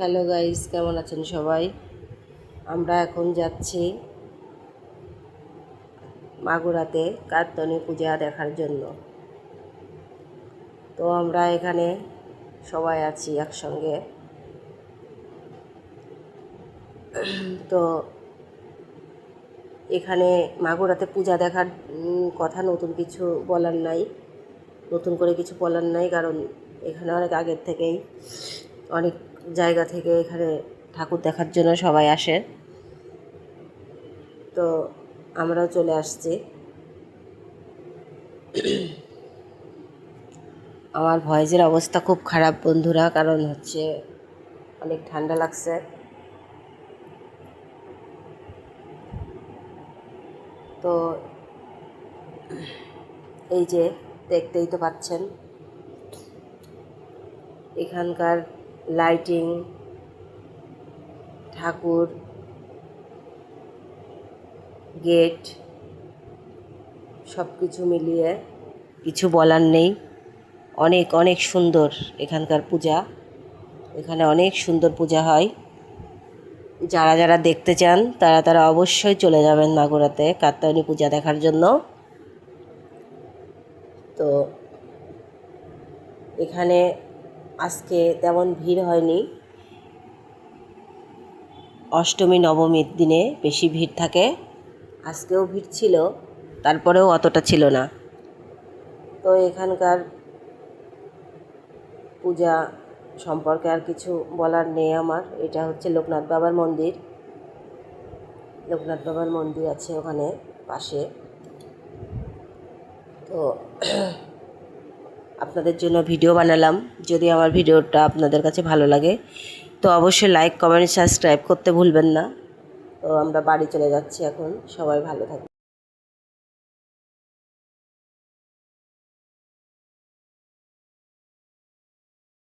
Hello guys, কেমন আছেন সবাই? আমরা এখন যাচ্ছি মাগুরাতে কাত্যায়নী পূজা দেখার জন্য। তো আমরা এখানে সবাই আছি একসঙ্গে। তো এখানে মাগুরাতে পূজা দেখার কথা নতুন কিছু বলার নাই, নতুন করে কিছু বলার নাই, কারণ এখানে অনেক আগের থেকেই অনেক জায়গা থেকে এখানে ঠাকুর দেখার জন্য সবাই আসে। তো আমরাও চলে আসছি। আমার ভয়েসের অবস্থা খুব খারাপ বন্ধুরা, কারণ হচ্ছে অনেক ঠান্ডা লাগছে। তো এই যে দেখতেই তো পাচ্ছেন এখানকার লাইটিং, ঠাকুর, গেট সব কিছু মিলিয়ে কিছু বলার নেই। অনেক অনেক সুন্দর এখানকার পূজা। এখানে অনেক সুন্দর পূজা হয়। যারা যারা দেখতে চান তারা অবশ্যই চলে যাবেন মাগুরাতে কাত্যায়নী পূজা দেখার জন্য। তো এখানে আজকে তেমন ভিড় হয়নি। অষ্টমী নবমীর দিনে বেশি ভিড় থাকে। আজকেও ভিড় ছিল, তারপরেও অতটা ছিল না। তো এখানকার পূজা সম্পর্কে আর কিছু বলার নেই আমার। এটা হচ্ছে লোকনাথ বাবার মন্দির। লোকনাথ বাবার মন্দির আছে ওখানে পাশে। তো আপনাদের জন্য ভিডিও বানালাম। যদি আমার ভিডিওটা আপনাদের কাছে ভালো লাগে তো অবশ্যই লাইক, কমেন্ট, সাবস্ক্রাইব করতে ভুলবেন না। তো আমরা বাড়ি চলে যাচ্ছি এখন। সবাই ভালো থাকবেন।